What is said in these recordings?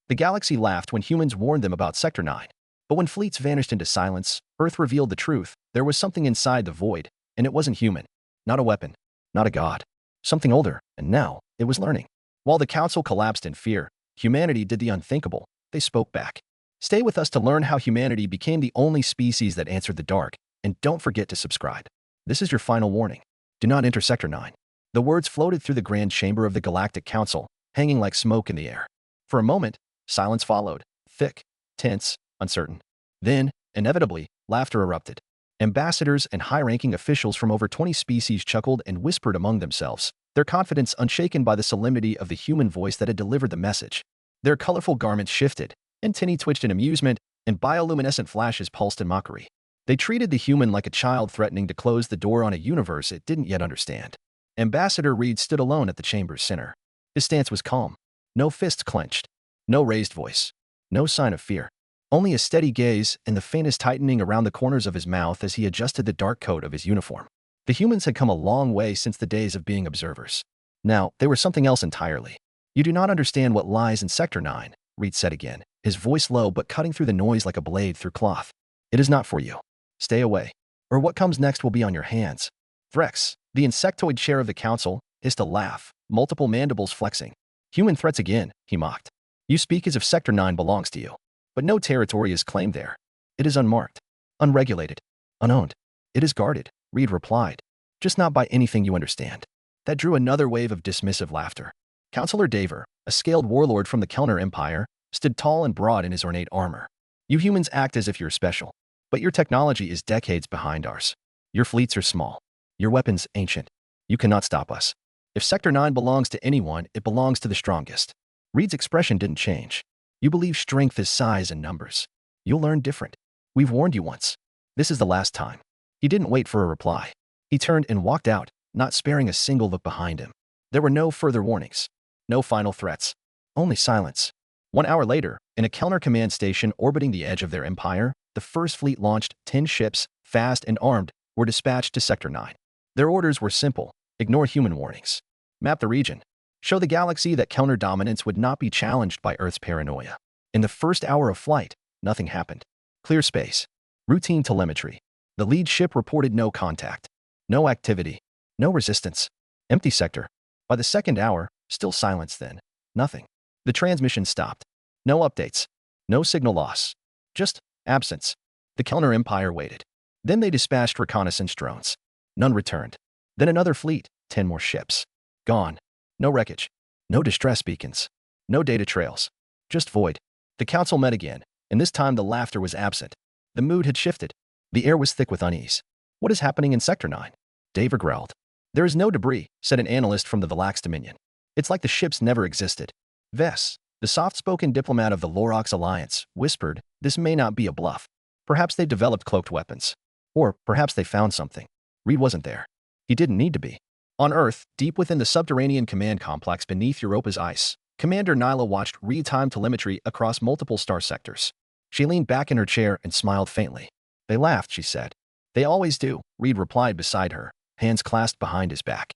The galaxy laughed when humans warned them about Sector 9. But when fleets vanished into silence, Earth revealed the truth. There was something inside the void, and it wasn't human. Not a weapon. Not a god. Something older, and now, it was learning. While the council collapsed in fear, humanity did the unthinkable. They spoke back. Stay with us to learn how humanity became the only species that answered the dark, and don't forget to subscribe. This is your final warning. Do not enter Sector 9. The words floated through the grand chamber of the Galactic Council, hanging like smoke in the air. For a moment, silence followed, thick, tense, uncertain. Then, inevitably, laughter erupted. Ambassadors and high-ranking officials from over 20 species chuckled and whispered among themselves, their confidence unshaken by the solemnity of the human voice that had delivered the message. Their colorful garments shifted, antennae twitched in amusement, and bioluminescent flashes pulsed in mockery. They treated the human like a child threatening to close the door on a universe it didn't yet understand. Ambassador Reed stood alone at the chamber's center. His stance was calm. No fists clenched. No raised voice. No sign of fear. Only a steady gaze and the faintest tightening around the corners of his mouth as he adjusted the dark coat of his uniform. The humans had come a long way since the days of being observers. Now, they were something else entirely. You do not understand what lies in Sector 9, Reed said again, his voice low but cutting through the noise like a blade through cloth. It is not for you. Stay away, or what comes next will be on your hands. Vrex, the insectoid chair of the council, hissed a laugh, multiple mandibles flexing. Human threats again, he mocked. You speak as if Sector 9 belongs to you. But no territory is claimed there. It is unmarked, unregulated, unowned. It is guarded, Reed replied. Just not by anything you understand. That drew another wave of dismissive laughter. Councillor Daver, a scaled warlord from the Kelner Empire, stood tall and broad in his ornate armor. You humans act as if you're special, but your technology is decades behind ours. Your fleets are small. Your weapons ancient. You cannot stop us. If Sector 9 belongs to anyone, it belongs to the strongest. Reed's expression didn't change. You believe strength is size and numbers. You'll learn different. We've warned you once. This is the last time. He didn't wait for a reply. He turned and walked out, not sparing a single look behind him. There were no further warnings. No final threats. Only silence. 1 hour later, in a Kelner command station orbiting the edge of their empire, the first fleet launched 10 ships, fast and armed, were dispatched to Sector 9. Their orders were simple. Ignore human warnings. Map the region. Show the galaxy that Kelner dominance would not be challenged by Earth's paranoia. In the first hour of flight, nothing happened. Clear space. Routine telemetry. The lead ship reported no contact. No activity. No resistance. Empty sector. By the second hour, still silence then. Nothing. The transmission stopped. No updates. No signal loss. Just absence. The Kelner Empire waited. Then they dispatched reconnaissance drones. None returned. Then another fleet, 10 more ships. Gone. No wreckage. No distress beacons. No data trails. Just void. The council met again, and this time the laughter was absent. The mood had shifted. The air was thick with unease. What is happening in Sector 9? Daver growled. There is no debris, said an analyst from the Velax Dominion. It's like the ships never existed. Ves, the soft-spoken diplomat of the Orcs Alliance, whispered, this may not be a bluff. Perhaps they developed cloaked weapons. Or perhaps they found something. Reed wasn't there. He didn't need to be. On Earth, deep within the subterranean command complex beneath Europa's ice, Commander Nyla watched real-time telemetry across multiple star sectors. She leaned back in her chair and smiled faintly. They laughed, she said. They always do, Reed replied beside her, hands clasped behind his back.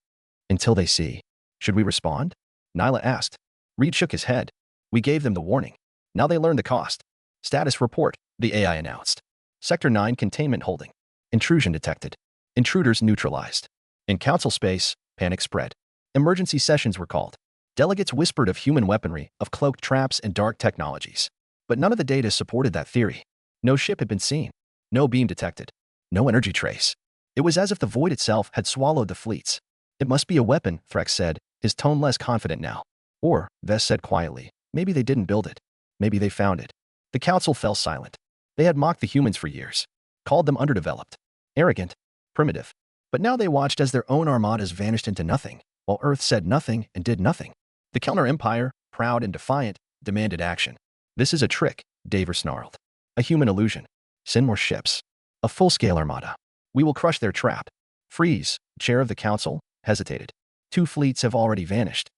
Until they see. Should we respond? Nyla asked. Reed shook his head. We gave them the warning. Now they learn the cost. Status report, the AI announced. Sector 9 containment holding. Intrusion detected. Intruders neutralized. In council space, panic spread. Emergency sessions were called. Delegates whispered of human weaponry, of cloaked traps and dark technologies. But none of the data supported that theory. No ship had been seen. No beam detected. No energy trace. It was as if the void itself had swallowed the fleets. It must be a weapon, Threx said, his tone less confident now. Or, Ves said quietly, maybe they didn't build it. Maybe they found it. The council fell silent. They had mocked the humans for years. Called them underdeveloped. Arrogant. Primitive. But now they watched as their own armadas vanished into nothing, while Earth said nothing and did nothing. The Kelner Empire, proud and defiant, demanded action. This is a trick, Daver snarled. A human illusion. Send more ships. A full-scale armada. We will crush their trap. Freeze, chair of the council, hesitated. 2 fleets have already vanished.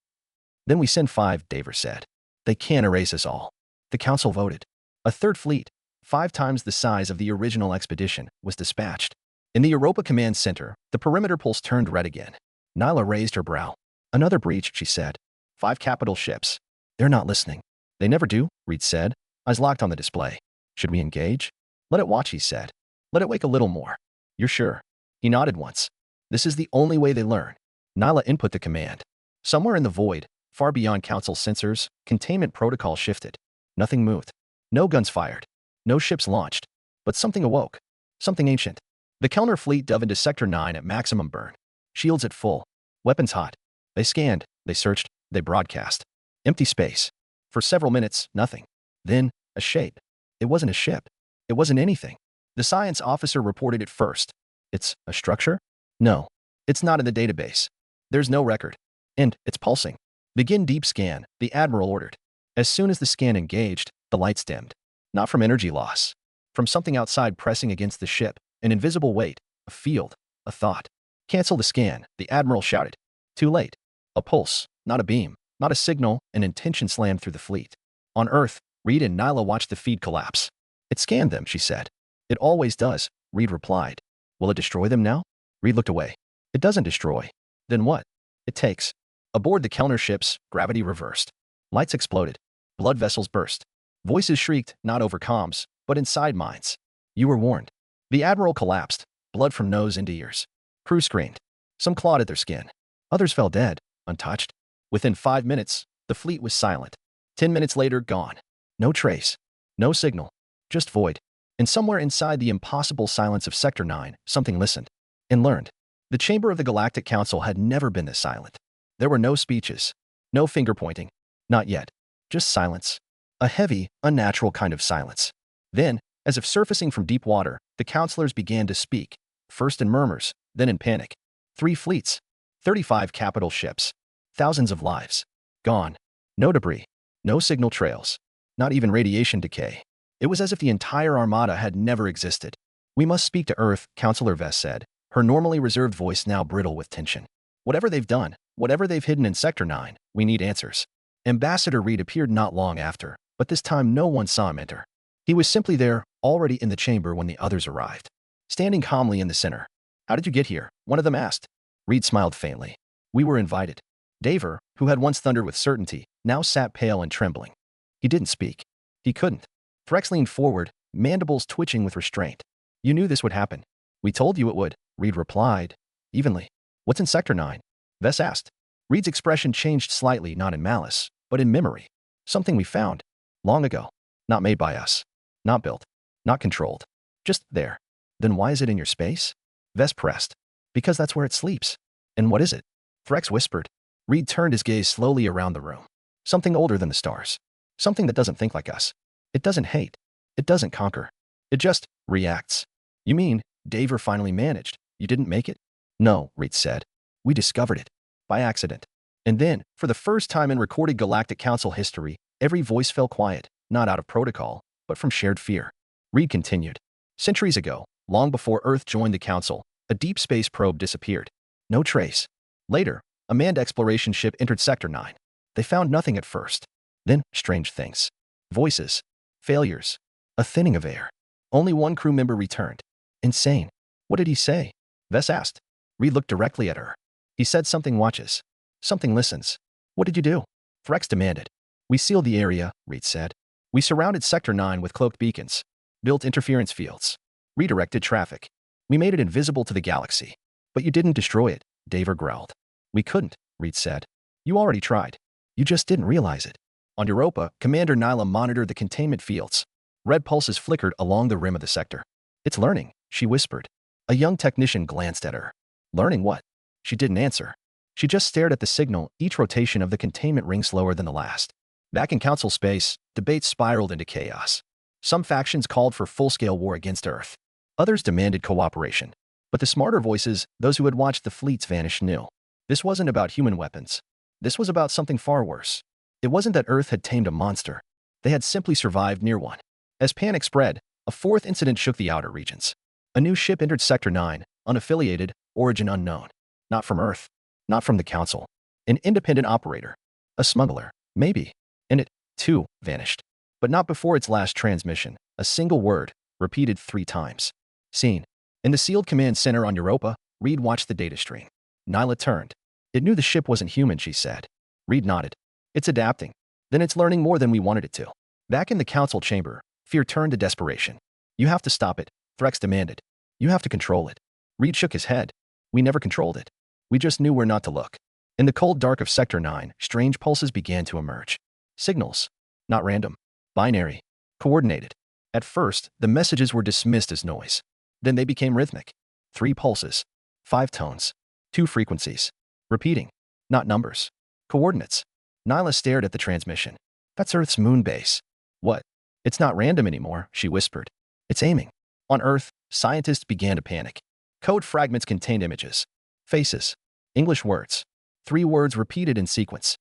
Then we send 5, Daver said. They can't erase us all. The council voted. A 3rd fleet, 5 times the size of the original expedition, was dispatched. In the Europa Command Center, the perimeter pulse turned red again. Nyla raised her brow. Another breach, she said. 5 capital ships. They're not listening. They never do, Reed said, eyes locked on the display. Should we engage? Let it watch, he said. Let it wake a little more. You're sure? He nodded once. This is the only way they learn. Nyla input the command. Somewhere in the void, far beyond Council sensors, containment protocol shifted. Nothing moved. No guns fired. No ships launched. But something awoke. Something ancient. The Kellner fleet dove into Sector 9 at maximum burn. Shields at full. Weapons hot. They scanned. They searched. They broadcast. Empty space. For several minutes, nothing. Then, a shape. It wasn't a ship. It wasn't anything. The science officer reported it first. It's a structure? No. It's not in the database. There's no record. And it's pulsing. Begin deep scan, the Admiral ordered. As soon as the scan engaged, the lights dimmed. Not from energy loss. From something outside pressing against the ship, an invisible weight, a field, a thought. Cancel the scan, the Admiral shouted. Too late. A pulse, not a beam, not a signal, an intention slammed through the fleet. On Earth, Reed and Nyla watched the feed collapse. It scanned them, she said. It always does, Reed replied. Will it destroy them now? Reed looked away. It doesn't destroy. Then what? It takes. Aboard the Kellner ships, gravity reversed. Lights exploded. Blood vessels burst. Voices shrieked, not over comms, but inside minds. You were warned. The Admiral collapsed, blood from nose into ears. Crew screamed. Some clawed at their skin. Others fell dead, untouched. Within 5 minutes, the fleet was silent. 10 minutes later, gone. No trace. No signal. Just void. And somewhere inside the impossible silence of Sector 9, something listened. And learned. The chamber of the Galactic Council had never been this silent. There were no speeches. No finger-pointing. Not yet. Just silence. A heavy, unnatural kind of silence. Then, as if surfacing from deep water, the counselors began to speak, first in murmurs, then in panic. 3 fleets. 35 capital ships. Thousands of lives. Gone. No debris. No signal trails. Not even radiation decay. It was as if the entire armada had never existed. We must speak to Earth, Counselor Vess said, her normally reserved voice now brittle with tension. Whatever they've done, whatever they've hidden in Sector 9, we need answers. Ambassador Reed appeared not long after, but this time no one saw him enter. He was simply there, already in the chamber when the others arrived. Standing calmly in the center. How did you get here? One of them asked. Reed smiled faintly. We were invited. Daver, who had once thundered with certainty, now sat pale and trembling. He didn't speak. He couldn't. Threx leaned forward, mandibles twitching with restraint. You knew this would happen. We told you it would, Reed replied, evenly. What's in Sector 9? Vess asked. Reed's expression changed slightly, not in malice, but in memory. Something we found. Long ago. Not made by us. Not built. Not controlled. Just there. Then why is it in your space? Vess pressed. Because that's where it sleeps. And what is it? Threx whispered. Reed turned his gaze slowly around the room. Something older than the stars. Something that doesn't think like us. It doesn't hate. It doesn't conquer. It just reacts. You mean, Daver finally managed. You didn't make it? No, Reed said. We discovered it. By accident. And then, for the first time in recorded Galactic Council history, every voice fell quiet, not out of protocol, but from shared fear. Reed continued. Centuries ago, long before Earth joined the Council, a deep space probe disappeared. No trace. Later, a manned exploration ship entered Sector 9. They found nothing at first. Then, strange things. Voices. Failures. A thinning of air. Only one crew member returned. Insane. What did he say? Vess asked. Reed looked directly at her. He said something watches. Something listens. What did you do? Threx demanded. We sealed the area, Reed said. We surrounded Sector 9 with cloaked beacons. Built interference fields. Redirected traffic. We made it invisible to the galaxy. But you didn't destroy it, Daver growled. We couldn't, Reed said. You already tried. You just didn't realize it. On Europa, Commander Nyla monitored the containment fields. Red pulses flickered along the rim of the sector. It's learning, she whispered. A young technician glanced at her. Learning what? She didn't answer. She just stared at the signal, each rotation of the containment ring slower than the last. Back in Council space, debates spiraled into chaos. Some factions called for full-scale war against Earth. Others demanded cooperation. But the smarter voices, those who had watched the fleets vanish, knew. This wasn't about human weapons. This was about something far worse. It wasn't that Earth had tamed a monster. They had simply survived near one. As panic spread, a fourth incident shook the outer regions. A new ship entered Sector 9, unaffiliated, origin unknown. Not from Earth. Not from the Council. An independent operator. A smuggler. Maybe. And it, too, vanished. But not before its last transmission. A single word, repeated 3 times. Seen. In the sealed command center on Europa, Reed watched the data stream. Nyla turned. It knew the ship wasn't human, she said. Reed nodded. It's adapting. Then it's learning more than we wanted it to. Back in the council chamber, fear turned to desperation. You have to stop it, Threx demanded. You have to control it. Reed shook his head. We never controlled it. We just knew where not to look. In the cold dark of Sector 9, strange pulses began to emerge. Signals. Not random. Binary. Coordinated. At first, the messages were dismissed as noise. Then they became rhythmic. 3 pulses. 5 tones. 2 frequencies. Repeating. Not numbers. Coordinates. Nyla stared at the transmission. That's Earth's moon base. What? It's not random anymore, she whispered. It's aiming. On Earth, scientists began to panic. Code fragments contained images. Faces. English words. 3 words repeated in sequence.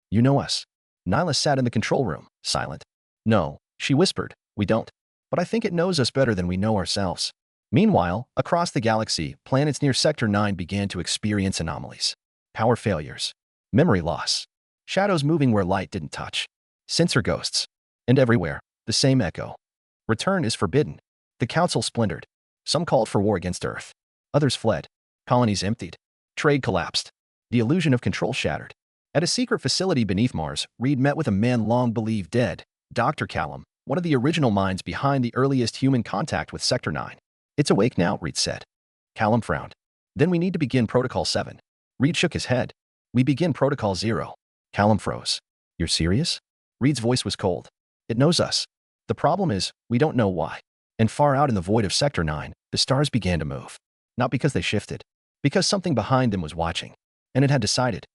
You know us. Nyla sat in the control room, silent. No, she whispered, we don't. But I think it knows us better than we know ourselves. Meanwhile, across the galaxy, planets near Sector 9 began to experience anomalies. Power failures. Memory loss. Shadows moving where light didn't touch. Sensor ghosts. And everywhere, the same echo. Return is forbidden. The Council splintered. Some called for war against Earth. Others fled. Colonies emptied. Trade collapsed. The illusion of control shattered. At a secret facility beneath Mars, Reed met with a man long believed dead, Dr. Callum, one of the original minds behind the earliest human contact with Sector 9. It's awake now, Reed said. Callum frowned. Then we need to begin Protocol 7. Reed shook his head. We begin Protocol 0. Callum froze. You're serious? Reed's voice was cold. It knows us. The problem is, we don't know why. And far out in the void of Sector 9, the stars began to move. Not because they shifted. Because something behind them was watching. And it had decided.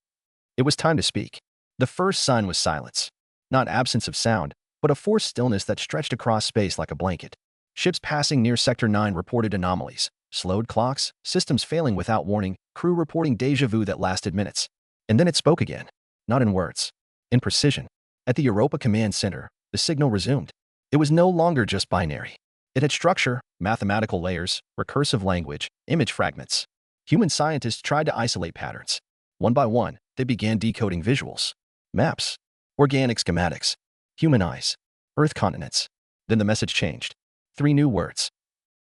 It was time to speak. The first sign was silence. Not absence of sound, but a forced stillness that stretched across space like a blanket. Ships passing near Sector 9 reported anomalies. Slowed clocks, systems failing without warning, crew reporting déjà vu that lasted minutes. And then it spoke again. Not in words. In precision. At the Europa Command Center, the signal resumed. It was no longer just binary. It had structure, mathematical layers, recursive language, image fragments. Human scientists tried to isolate patterns. One by one, they began decoding visuals. Maps. Organic schematics. Human eyes. Earth continents. Then the message changed. 3 new words.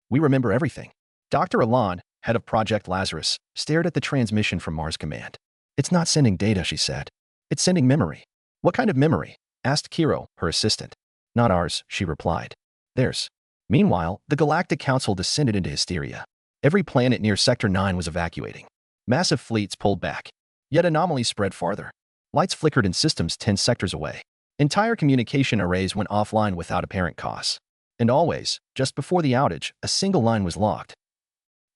We remember everything. Dr. Elan, head of Project Lazarus, stared at the transmission from Mars Command. It's not sending data, she said. It's sending memory. What kind of memory? Asked Kiro, her assistant. Not ours, she replied. Theirs. Meanwhile, the Galactic Council descended into hysteria. Every planet near Sector 9 was evacuating. Massive fleets pulled back. Yet anomalies spread farther. Lights flickered in systems 10 sectors away. Entire communication arrays went offline without apparent cause. And always, just before the outage, a single line was logged.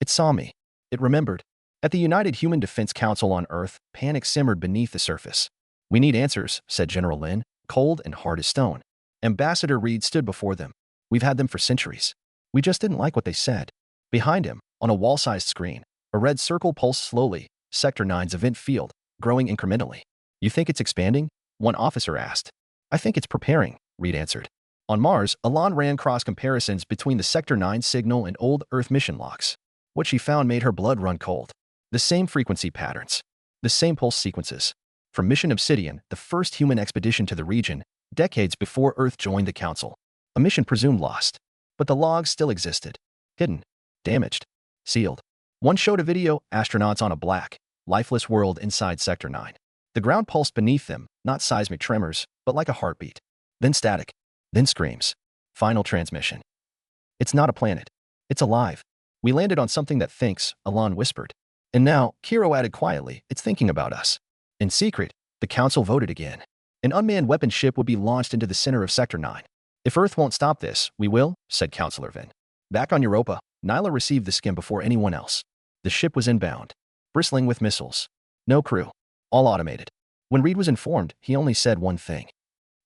It saw me. It remembered. At the United Human Defense Council on Earth, panic simmered beneath the surface. We need answers, said General Lin, cold and hard as stone. Ambassador Reed stood before them. We've had them for centuries. We just didn't like what they said. Behind him, on a wall-sized screen, a red circle pulsed slowly, Sector 9's event field, growing incrementally. You think it's expanding? One officer asked. I think it's preparing, Reed answered. On Mars, Elan ran cross comparisons between the Sector 9 signal and old Earth mission logs. What she found made her blood run cold. The same frequency patterns. The same pulse sequences. From Mission Obsidian, the first human expedition to the region, decades before Earth joined the Council. A mission presumed lost. But the logs still existed. Hidden. Damaged. Sealed. One showed a video, astronauts on a black, lifeless world inside Sector 9. The ground pulsed beneath them, not seismic tremors, but like a heartbeat. Then static. Then screams. Final transmission. It's not a planet. It's alive. We landed on something that thinks, Elan whispered. And now, Kiro added quietly, it's thinking about us. In secret, the Council voted again. An unmanned weapon ship would be launched into the center of Sector 9. If Earth won't stop this, we will, said Counselor Vin. Back on Europa, Nyla received the skim before anyone else. The ship was inbound, bristling with missiles. No crew. All automated. When Reed was informed, he only said one thing.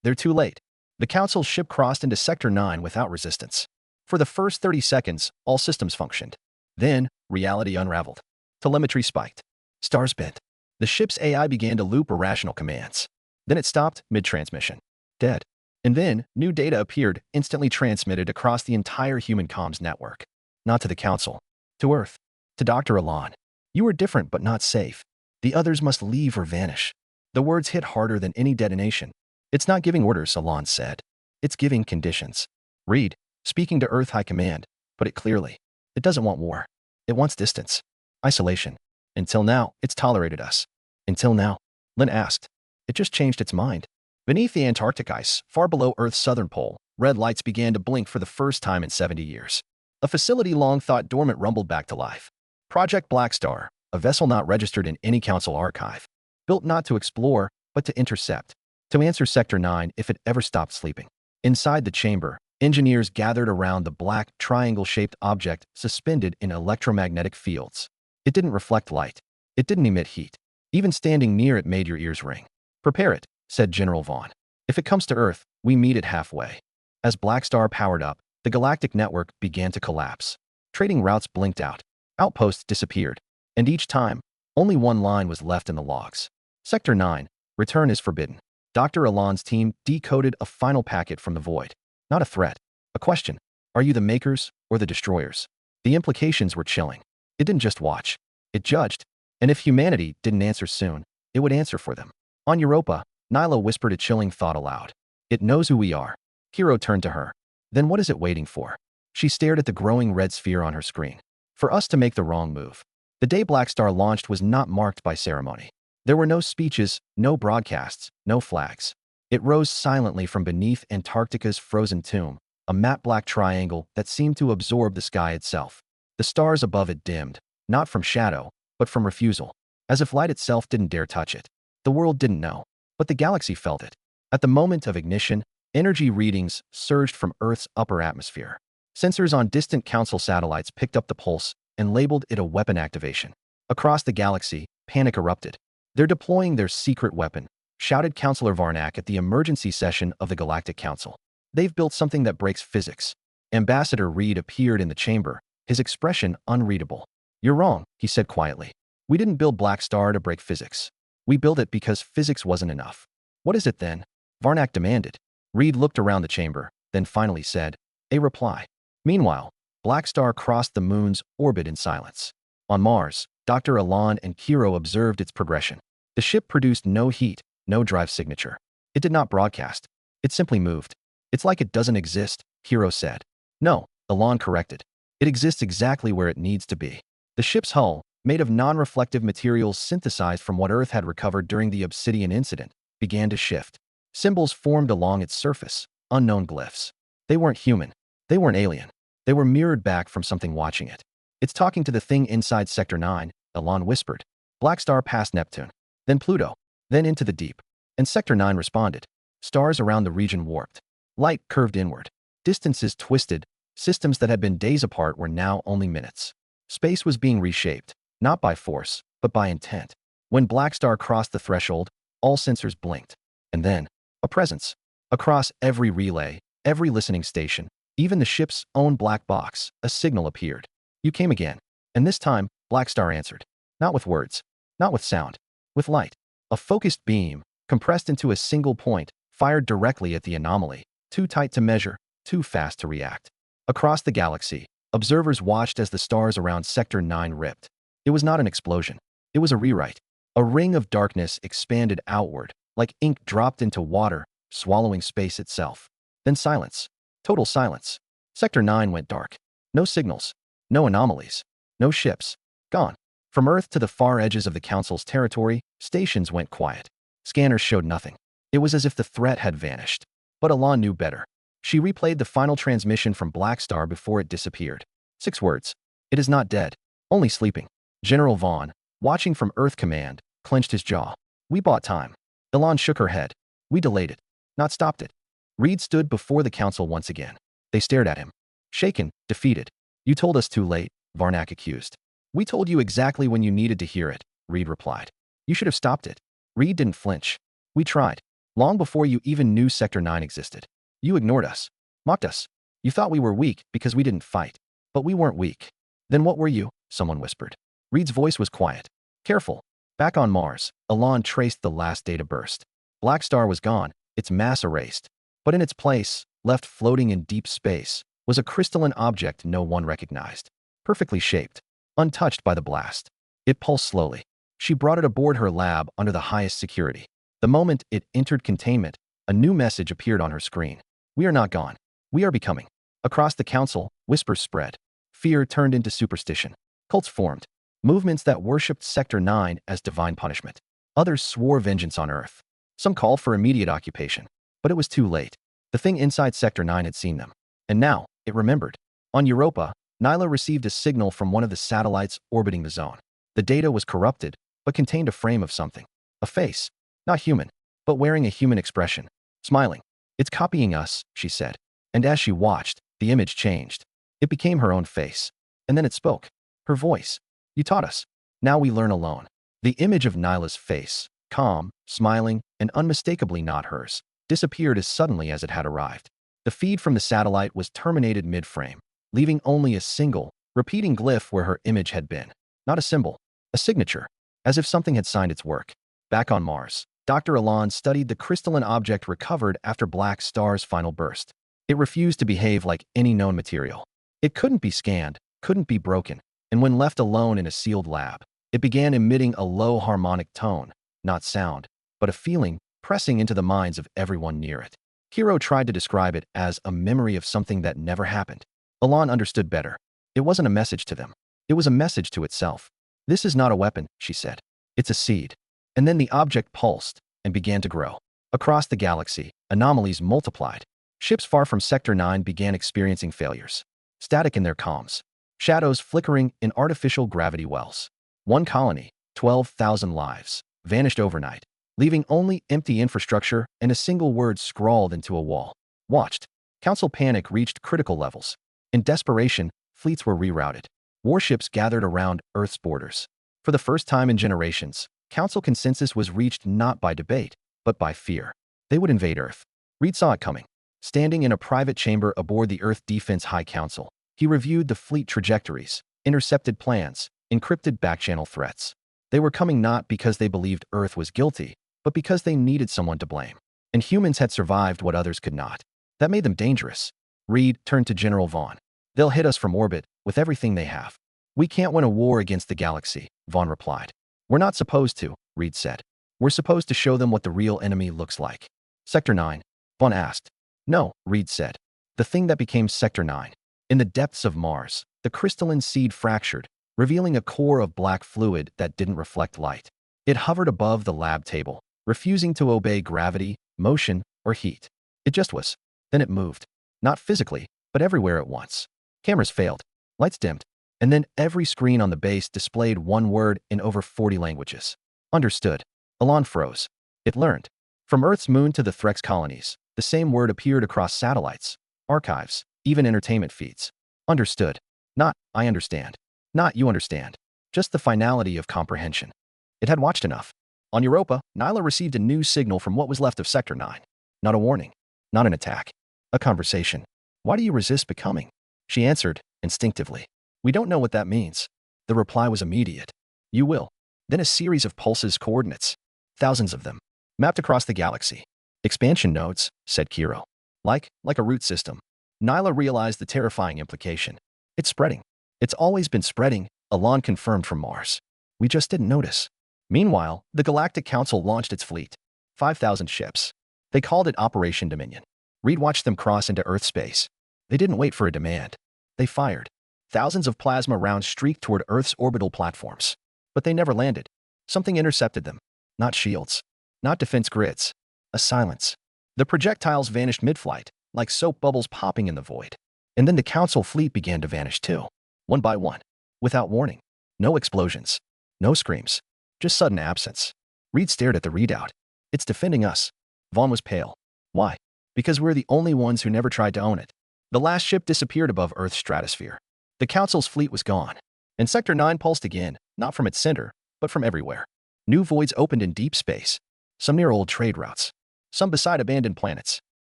They're too late. The Council's ship crossed into Sector 9 without resistance. For the first 30 seconds, all systems functioned. Then, reality unraveled. Telemetry spiked. Stars bent. The ship's AI began to loop irrational commands. Then it stopped mid-transmission. Dead. And then, new data appeared, instantly transmitted across the entire human comms network. Not to the Council. To Earth. To Dr. Elan. You are different but not safe. The others must leave or vanish. The words hit harder than any detonation. It's not giving orders, Elan said. It's giving conditions. Reed, speaking to Earth High Command, put it clearly. It doesn't want war. It wants distance. Isolation. Until now, it's tolerated us. Until now. Lin asked. It just changed its mind. Beneath the Antarctic ice, far below Earth's southern pole, red lights began to blink for the first time in 70 years. A facility long thought dormant rumbled back to life. Project Black Star, a vessel not registered in any council archive. Built not to explore, but to intercept. To answer Sector 9 if it ever stopped sleeping. Inside the chamber, engineers gathered around the black, triangle-shaped object suspended in electromagnetic fields. It didn't reflect light. It didn't emit heat. Even standing near it made your ears ring. "Prepare it," said General Vaughn. "If it comes to Earth, we meet it halfway." As Black Star powered up, the galactic network began to collapse. Trading routes blinked out. Outposts disappeared. And each time, only one line was left in the logs. Sector 9, return is forbidden. Dr. Alon's team decoded a final packet from the void. Not a threat. A question. Are you the makers or the destroyers? The implications were chilling. It didn't just watch. It judged. And if humanity didn't answer soon, it would answer for them. On Europa, Nyla whispered a chilling thought aloud. It knows who we are. Hero turned to her. Then what is it waiting for? She stared at the growing red sphere on her screen. For us to make the wrong move. The day Black Star launched was not marked by ceremony. There were no speeches, no broadcasts, no flags. It rose silently from beneath Antarctica's frozen tomb, a matte black triangle that seemed to absorb the sky itself. The stars above it dimmed, not from shadow, but from refusal, as if light itself didn't dare touch it. The world didn't know, but the galaxy felt it. At the moment of ignition, energy readings surged from Earth's upper atmosphere. Sensors on distant council satellites picked up the pulse and labeled it a weapon activation. Across the galaxy, panic erupted. "They're deploying their secret weapon," shouted Councillor Varnak at the emergency session of the Galactic Council. "They've built something that breaks physics." Ambassador Reed appeared in the chamber, his expression unreadable. "You're wrong," he said quietly. "We didn't build Black Star to break physics. We built it because physics wasn't enough." "What is it then?" Varnak demanded. Reed looked around the chamber, then finally said, "A reply." Meanwhile, Black Star crossed the moon's orbit in silence. On Mars, Dr. Alon and Kiro observed its progression. The ship produced no heat, no drive signature. It did not broadcast. It simply moved. "It's like it doesn't exist," Kiro said. "No," Alon corrected. "It exists exactly where it needs to be." The ship's hull, made of non-reflective materials synthesized from what Earth had recovered during the Obsidian incident, began to shift. Symbols formed along its surface, unknown glyphs. They weren't human. They weren't alien. They were mirrored back from something watching it. "It's talking to the thing inside Sector 9, Alon whispered. Black Star passed Neptune, then Pluto, then into the deep. And Sector 9 responded. Stars around the region warped. Light curved inward. Distances twisted. Systems that had been days apart were now only minutes. Space was being reshaped, not by force, but by intent. When Black Star crossed the threshold, all sensors blinked. And then, a presence. Across every relay, every listening station, even the ship's own black box, a signal appeared. "You came again." And this time, Black Star answered. Not with words, not with sound, with light. A focused beam, compressed into a single point, fired directly at the anomaly, too tight to measure, too fast to react. Across the galaxy, observers watched as the stars around Sector 9 ripped. It was not an explosion. It was a rewrite. A ring of darkness expanded outward, like ink dropped into water, swallowing space itself. Then silence. Total silence. Sector 9 went dark. No signals. No anomalies. No ships. Gone. From Earth to the far edges of the Council's territory, stations went quiet. Scanners showed nothing. It was as if the threat had vanished. But Alon knew better. She replayed the final transmission from Black Star before it disappeared. 6 words. "It is not dead. Only sleeping." General Vaughn, watching from Earth Command, clenched his jaw. "We bought time." Alon shook her head. "We delayed it, not stopped it." Reed stood before the council once again. They stared at him. Shaken, defeated. "You told us too late," Varnak accused. "We told you exactly when you needed to hear it," Reed replied. "You should have stopped it." Reed didn't flinch. "We tried. Long before you even knew Sector 9 existed. You ignored us. Mocked us. You thought we were weak because we didn't fight. But we weren't weak." "Then what were you?" someone whispered. Reed's voice was quiet. "Careful." Back on Mars, Alon traced the last data burst. Black Star was gone, its mass erased. But in its place, left floating in deep space, was a crystalline object no one recognized. Perfectly shaped, untouched by the blast. It pulsed slowly. She brought it aboard her lab under the highest security. The moment it entered containment, a new message appeared on her screen. "We are not gone. We are becoming." Across the council, whispers spread. Fear turned into superstition. Cults formed. Movements that worshipped Sector 9 as divine punishment. Others swore vengeance on Earth. Some called for immediate occupation. But it was too late. The thing inside Sector 9 had seen them. And now, it remembered. On Europa, Nyla received a signal from one of the satellites orbiting the zone. The data was corrupted, but contained a frame of something. A face. Not human, but wearing a human expression. Smiling. It's copying us, she said. And as she watched, the image changed. It became her own face. And then it spoke. Her voice. You taught us. Now we learn alone. The image of Nyla's face, calm, smiling, and unmistakably not hers, disappeared as suddenly as it had arrived. The feed from the satellite was terminated mid-frame, leaving only a single, repeating glyph where her image had been. Not a symbol, a signature, as if something had signed its work. Back on Mars, Dr. Alon studied the crystalline object recovered after Black Star's final burst. It refused to behave like any known material. It couldn't be scanned, couldn't be broken, and when left alone in a sealed lab, it began emitting a low harmonic tone, not sound, but a feeling pressing into the minds of everyone near it. Hiro tried to describe it as a memory of something that never happened. Alon understood better. It wasn't a message to them. It was a message to itself. This is not a weapon, she said. It's a seed. And then the object pulsed and began to grow. Across the galaxy, anomalies multiplied. Ships far from Sector 9 began experiencing failures. Static in their comms. Shadows flickering in artificial gravity wells. One colony, 12,000 lives, vanished overnight, leaving only empty infrastructure and a single word scrawled into a wall. Watched. Council panic reached critical levels. In desperation, fleets were rerouted. Warships gathered around Earth's borders. For the first time in generations, Council consensus was reached not by debate, but by fear. They would invade Earth. Reed saw it coming. Standing in a private chamber aboard the Earth Defense High Council, he reviewed the fleet trajectories, intercepted plans, encrypted backchannel threats. They were coming not because they believed Earth was guilty, but because they needed someone to blame. And humans had survived what others could not. That made them dangerous. Reed turned to General Vaughn. They'll hit us from orbit with everything they have. We can't win a war against the galaxy, Vaughn replied. We're not supposed to, Reed said. We're supposed to show them what the real enemy looks like. Sector 9, Vaughn asked. No, Reed said. The thing that became Sector 9. In the depths of Mars, the crystalline seed fractured, revealing a core of black fluid that didn't reflect light. It hovered above the lab table, refusing to obey gravity, motion, or heat. It just was. Then it moved. Not physically, but everywhere at once. Cameras failed. Lights dimmed. And then every screen on the base displayed one word in over 40 languages. Understood. Alon froze. It learned. From Earth's moon to the Threx colonies, the same word appeared across satellites, archives, even entertainment feeds. Understood. Not, I understand. Not, you understand. Just the finality of comprehension. It had watched enough. On Europa, Nyla received a new signal from what was left of Sector 9. Not a warning. Not an attack. A conversation. Why do you resist becoming? She answered, instinctively. We don't know what that means. The reply was immediate. You will. Then a series of pulses coordinates. Thousands of them. Mapped across the galaxy. Expansion nodes, said Kiro. Like a root system. Nyla realized the terrifying implication. It's spreading. It's always been spreading, Alon confirmed from Mars. We just didn't notice. Meanwhile, the Galactic Council launched its fleet. 5,000 ships. They called it Operation Dominion. Reed watched them cross into Earth space. They didn't wait for a demand. They fired. Thousands of plasma rounds streaked toward Earth's orbital platforms. But they never landed. Something intercepted them. Not shields. Not defense grids. A silence. The projectiles vanished mid-flight, like soap bubbles popping in the void. And then the Council fleet began to vanish too. One by one. Without warning. No explosions. No screams. Just sudden absence. Reed stared at the readout. It's defending us. Vaughn was pale. Why? Because we're the only ones who never tried to own it. The last ship disappeared above Earth's stratosphere. The Council's fleet was gone. And Sector 9 pulsed again, not from its center, but from everywhere. New voids opened in deep space. Some near old trade routes. Some beside abandoned planets.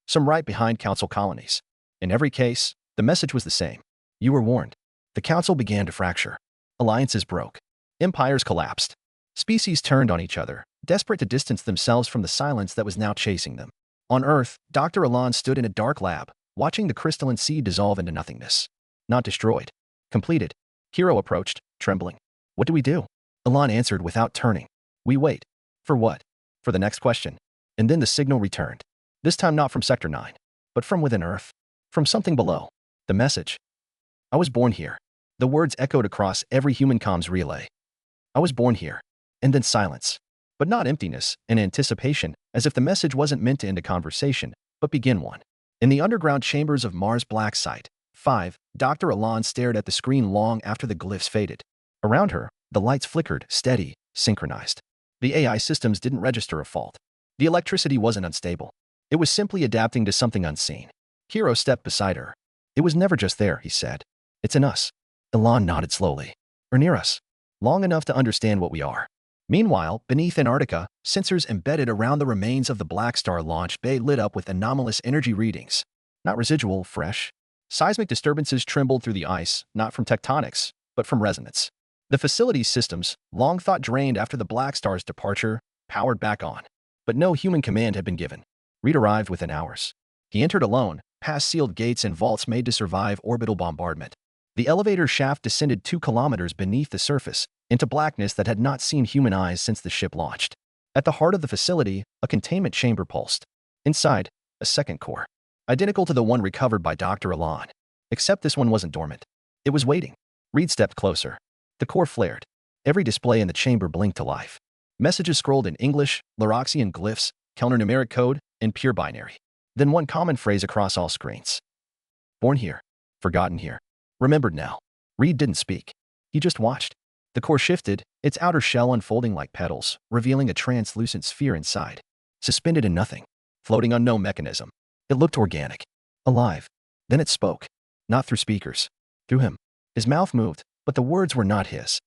Some right behind Council colonies. In every case, the message was the same. You were warned. The Council began to fracture. Alliances broke. Empires collapsed. Species turned on each other, desperate to distance themselves from the silence that was now chasing them. On Earth, Dr. Alon stood in a dark lab, watching the crystalline seed dissolve into nothingness. Not destroyed. Completed. Kiro approached, trembling. What do we do? Alon answered without turning. We wait. For what? For the next question. And then the signal returned. This time not from Sector 9, but from within Earth. From something below. The message. I was born here. The words echoed across every human comms relay. I was born here. And then silence. but not emptiness and anticipation, as if the message wasn't meant to end a conversation, but begin one. In the underground chambers of Mars Black Site 5, Dr. Alon stared at the screen long after the glyphs faded. Around her, the lights flickered, steady, synchronized. The AI systems didn't register a fault. The electricity wasn't unstable. It was simply adapting to something unseen. Hero stepped beside her. It was never just there, he said. It's in us. Alon nodded slowly. Or near us. Long enough to understand what we are. Meanwhile, beneath Antarctica, sensors embedded around the remains of the Black Star launch bay lit up with anomalous energy readings. Not residual, fresh. Seismic disturbances trembled through the ice, not from tectonics, but from resonance. The facility's systems, long thought drained after the Black Star's departure, powered back on. But no human command had been given. Reed arrived within hours. He entered alone, past sealed gates and vaults made to survive orbital bombardment. The elevator shaft descended 2 kilometers beneath the surface, into blackness that had not seen human eyes since the ship launched. At the heart of the facility, a containment chamber pulsed. Inside, a second core. Identical to the one recovered by Dr. Alon. Except this one wasn't dormant. It was waiting. Reed stepped closer. The core flared. Every display in the chamber blinked to life. Messages scrolled in English, Laroxian glyphs, counter-numeric code, and pure binary. Then one common phrase across all screens. Born here. Forgotten here. Remembered now. Reed didn't speak. He just watched. The core shifted, its outer shell unfolding like petals, revealing a translucent sphere inside. Suspended in nothing. Floating on no mechanism. It looked organic. Alive. Then it spoke. Not through speakers. Through him. His mouth moved, but the words were not his.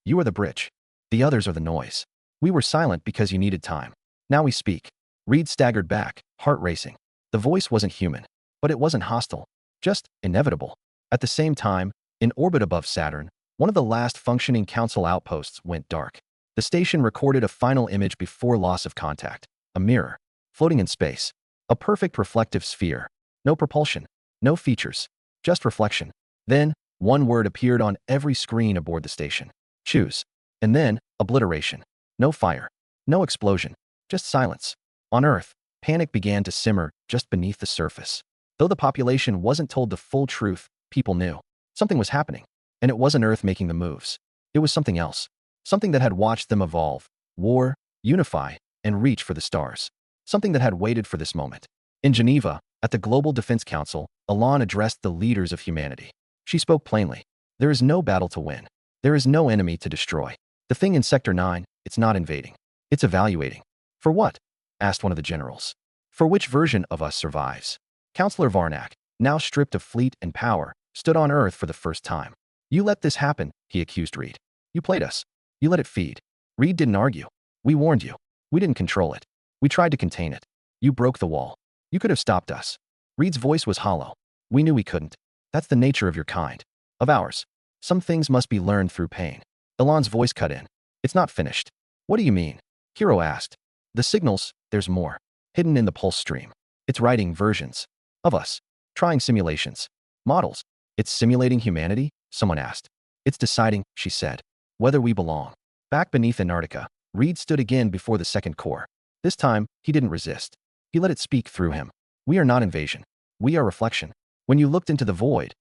You are the bridge. The others are the noise. We were silent because you needed time. Now we speak. Reed staggered back, heart racing. The voice wasn't human, but it wasn't hostile. Just inevitable. At the same time, in orbit above Saturn, one of the last functioning Council outposts went dark. The station recorded a final image before loss of contact. A mirror. Floating in space. A perfect reflective sphere. No propulsion. No features. Just reflection. Then, one word appeared on every screen aboard the station. Choose. And then, obliteration. No fire. No explosion. Just silence. On Earth, panic began to simmer just beneath the surface. Though the population wasn't told the full truth, people knew. Something was happening. And it wasn't Earth making the moves. It was something else. Something that had watched them evolve, war, unify, and reach for the stars. Something that had waited for this moment. In Geneva, at the Global Defense Council, Alon addressed the leaders of humanity. She spoke plainly. There is no battle to win. There is no enemy to destroy. The thing in Sector 9, it's not invading. It's evaluating. For what? Asked one of the generals. For which version of us survives? Counselor Varnak, now stripped of fleet and power, stood on Earth for the first time. You let this happen, he accused Reed. You played us. You let it feed. Reed didn't argue. We warned you. We didn't control it. We tried to contain it. You broke the wall. You could have stopped us. Reed's voice was hollow. We knew we couldn't. That's the nature of your kind. Of ours. Some things must be learned through pain. Alon's voice cut in. It's not finished. What do you mean? Hero asked. The signals, there's more. Hidden in the pulse stream. It's writing versions. Of us. Trying simulations. Models. It's simulating humanity? Someone asked. It's deciding, she said, whether we belong. Back beneath Antarctica, Reed stood again before the second core. This time, he didn't resist. He let it speak through him. We are not invasion. We are reflection. When you looked into the void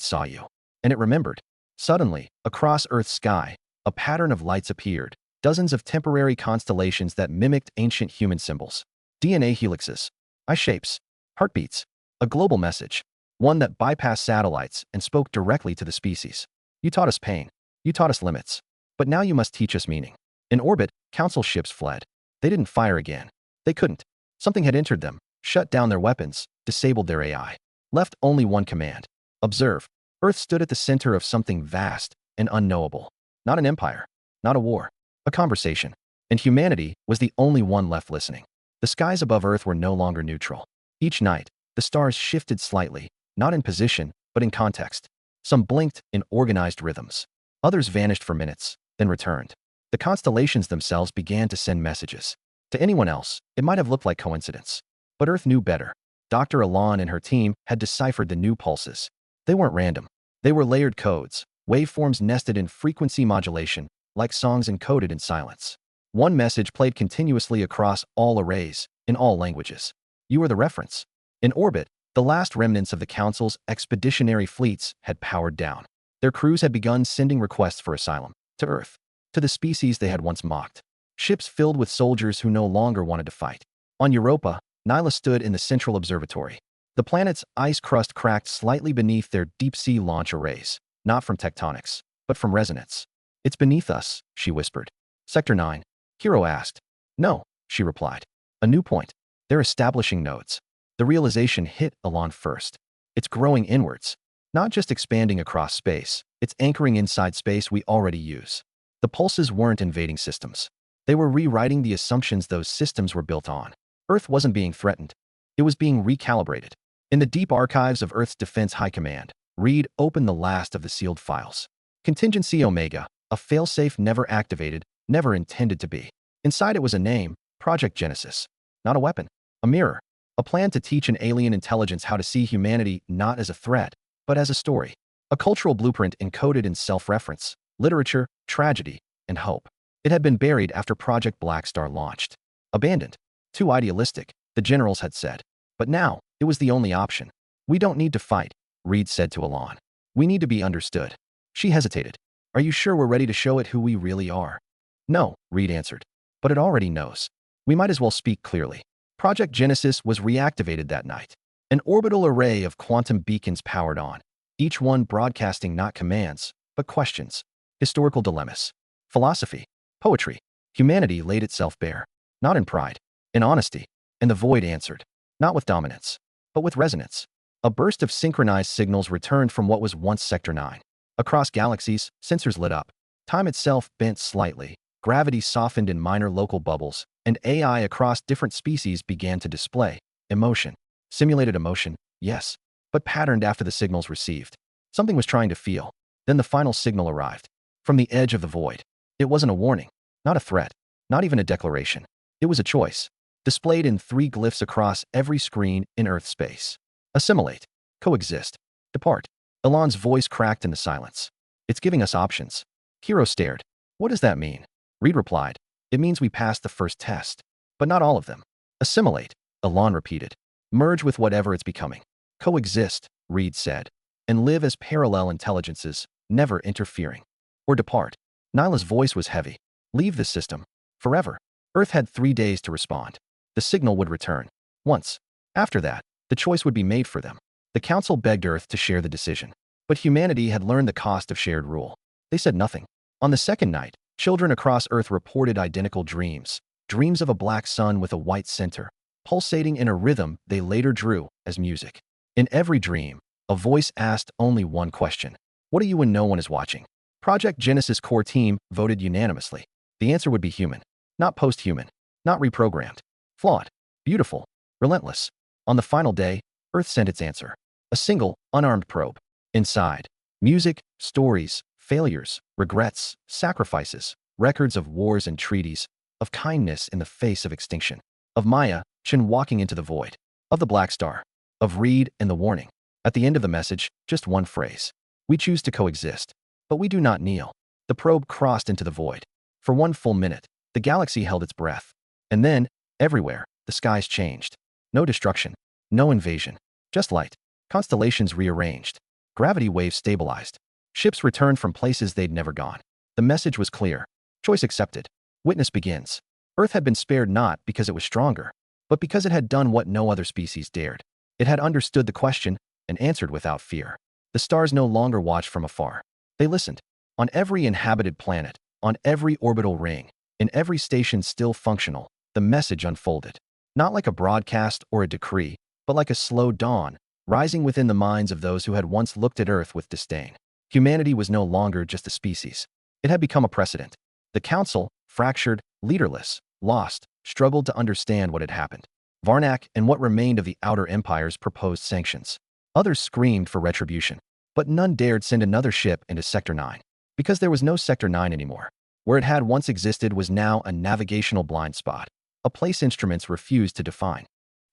saw you. And it remembered. Suddenly, across Earth's sky, a pattern of lights appeared. Dozens of temporary constellations that mimicked ancient human symbols. DNA helixes. Eye shapes. Heartbeats. A global message. One that bypassed satellites and spoke directly to the species. You taught us pain. You taught us limits. But now you must teach us meaning. In orbit, Council ships fled. They didn't fire again. They couldn't. Something had entered them, shut down their weapons, disabled their AI. Left only one command. Observe. Earth stood at the center of something vast and unknowable. Not an empire. Not a war. A conversation. And humanity was the only one left listening. The skies above Earth were no longer neutral. Each night, the stars shifted slightly, not in position, but in context. Some blinked in organized rhythms. Others vanished for minutes, then returned. The constellations themselves began to send messages. To anyone else, it might have looked like coincidence. But Earth knew better. Dr. Alon and her team had deciphered the new pulses. They weren't random. They were layered codes, waveforms nested in frequency modulation, like songs encoded in silence. One message played continuously across all arrays, in all languages. You are the reference. In orbit, the last remnants of the Council's expeditionary fleets had powered down. Their crews had begun sending requests for asylum, to Earth, to the species they had once mocked. ships filled with soldiers who no longer wanted to fight. On Europa, Nyla stood in the central observatory. The planet's ice crust cracked slightly beneath their deep-sea launch arrays, not from tectonics, but from resonance. "It's beneath us," she whispered. "Sector 9?" Hero asked. "No," she replied. "A new point. They're establishing nodes." The realization hit Alon first. It's growing inwards. Not just expanding across space, it's anchoring inside space we already use. The pulses weren't invading systems. They were rewriting the assumptions those systems were built on. Earth wasn't being threatened. It was being recalibrated. In the deep archives of Earth's Defense High Command, Reed opened the last of the sealed files. Contingency Omega, a failsafe never activated, never intended to be. Inside it was a name, Project Genesis. Not a weapon, a mirror, a plan to teach an alien intelligence how to see humanity not as a threat, but as a story. A cultural blueprint encoded in self-reference, literature, tragedy, and hope. It had been buried after Project Black Star launched. Abandoned. Too idealistic, the generals had said. But now, it was the only option. "We don't need to fight," Reed said to Alon. "We need to be understood." She hesitated. "Are you sure we're ready to show it who we really are?" "No," Reed answered. "But it already knows. We might as well speak clearly." Project Genesis was reactivated that night. An orbital array of quantum beacons powered on, each one broadcasting not commands, but questions. Historical dilemmas. Philosophy. Poetry. Humanity laid itself bare. Not in pride, in honesty. And the void answered. Not with dominance, but with resonance. A burst of synchronized signals returned from what was once Sector 9. Across galaxies, sensors lit up. Time itself bent slightly. Gravity softened in minor local bubbles, and AI across different species began to display emotion. Simulated emotion, yes, but patterned after the signals received. Something was trying to feel. Then the final signal arrived. From the edge of the void. It wasn't a warning, not a threat, not even a declaration. It was a choice, displayed in 3 glyphs across every screen in Earth space. Assimilate. Coexist. Depart. Alon's voice cracked in the silence. "It's giving us options." Hero stared. "What does that mean?" Reed replied. "It means we passed the first test. But not all of them." "Assimilate," Alon repeated. "Merge with whatever it's becoming." "Coexist," Reed said. "And live as parallel intelligences, never interfering." "Or depart." Nyla's voice was heavy. "Leave the system. Forever." Earth had 3 days to respond. The signal would return. Once. After that, the choice would be made for them. The Council begged Earth to share the decision. But humanity had learned the cost of shared rule. They said nothing. On the second night, children across Earth reported identical dreams. Dreams of a black sun with a white center, pulsating in a rhythm they later drew as music. In every dream, a voice asked only one question. "What are you when no one is watching?" Project Genesis core team voted unanimously. The answer would be human. Not post-human. Not reprogrammed. Flawed. Beautiful. Relentless. On the final day, Earth sent its answer. A single, unarmed probe. Inside, music, stories, failures, regrets, sacrifices, records of wars and treaties, of kindness in the face of extinction, of Maya, Chen walking into the void, of the Black Star, of Reed and the warning. At the end of the message, just one phrase. "We choose to coexist, but we do not kneel." The probe crossed into the void. For 1 full minute, the galaxy held its breath. And then, everywhere, the skies changed. No destruction, no invasion, just light. Constellations rearranged. Gravity waves stabilized. Ships returned from places they'd never gone. The message was clear. Choice accepted. Witness begins. Earth had been spared not because it was stronger, but because it had done what no other species dared. It had understood the question and answered without fear. The stars no longer watched from afar. They listened. On every inhabited planet, on every orbital ring, in every station still functional, the message unfolded. Not like a broadcast or a decree, but like a slow dawn, rising within the minds of those who had once looked at Earth with disdain. Humanity was no longer just a species. It had become a precedent. The Council, fractured, leaderless, lost, struggled to understand what had happened. Varnak and what remained of the outer empires proposed sanctions. Others screamed for retribution. But none dared send another ship into Sector 9. Because there was no Sector 9 anymore. Where it had once existed was now a navigational blind spot. A place instruments refused to define.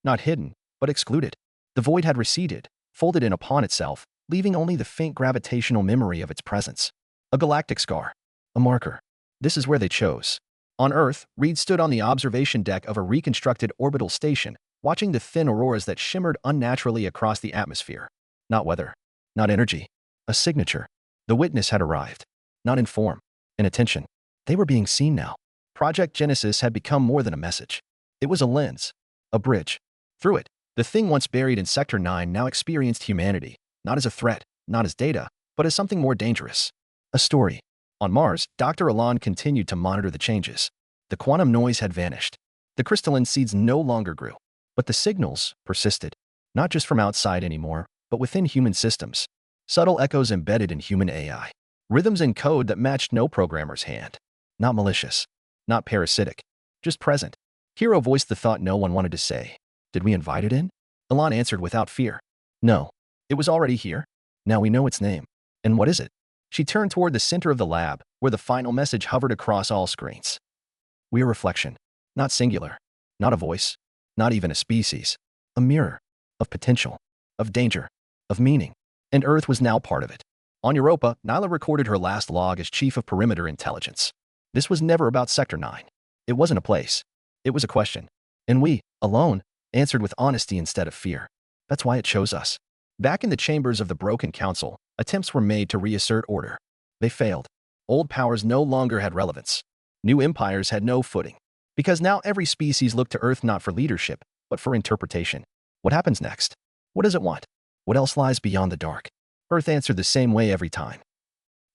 Not hidden, but excluded. The void had receded, folded in upon itself, leaving only the faint gravitational memory of its presence. A galactic scar. A marker. This is where they chose. On Earth, Reed stood on the observation deck of a reconstructed orbital station, watching the thin auroras that shimmered unnaturally across the atmosphere. Not weather. Not energy. A signature. The witness had arrived. Not in form. In attention. They were being seen now. Project Genesis had become more than a message. It was a lens, a bridge. Through it, the thing once buried in Sector 9 now experienced humanity, not as a threat, not as data, but as something more dangerous. A story. On Mars, Dr. Alon continued to monitor the changes. The quantum noise had vanished. The crystalline seeds no longer grew. But the signals persisted, not just from outside anymore, but within human systems. Subtle echoes embedded in human AI. Rhythms and code that matched no programmer's hand. Not malicious. Not parasitic. Just present. Hero voiced the thought no one wanted to say. Did we invite it in? Alon answered without fear. No. It was already here. Now we know its name. And what is it? She turned toward the center of the lab, where the final message hovered across all screens. We are reflection. Not singular. Not a voice. Not even a species. A mirror. Of potential. Of danger. Of meaning. And Earth was now part of it. On Europa, Nyla recorded her last log as Chief of Perimeter Intelligence. This was never about Sector 9. It wasn't a place. It was a question. And we, alone, answered with honesty instead of fear. That's why it chose us. Back in the chambers of the Broken Council, attempts were made to reassert order. They failed. Old powers no longer had relevance. New empires had no footing. Because now every species looked to Earth not for leadership, but for interpretation. What happens next? What does it want? What else lies beyond the dark? Earth answered the same way every time.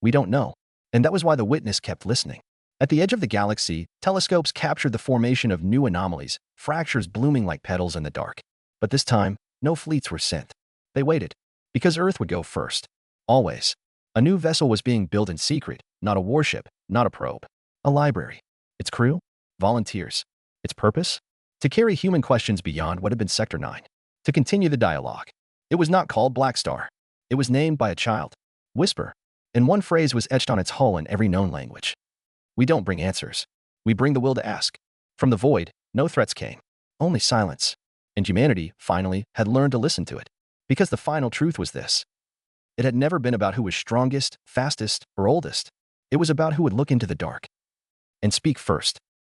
We don't know. And that was why the witness kept listening. At the edge of the galaxy, telescopes captured the formation of new anomalies, fractures blooming like petals in the dark. But this time, no fleets were sent. They waited. Because Earth would go first. Always. A new vessel was being built in secret, not a warship, not a probe. A library. Its crew? Volunteers. Its purpose? To carry human questions beyond what had been Sector 9. To continue the dialogue. It was not called Black Star. It was named by a child. Whisper. And one phrase was etched on its hull in every known language. We don't bring answers. We bring the will to ask. From the void, no threats came. Only silence. And humanity, finally, had learned to listen to it. Because the final truth was this. It had never been about who was strongest, fastest, or oldest. It was about who would look into the dark and speak first.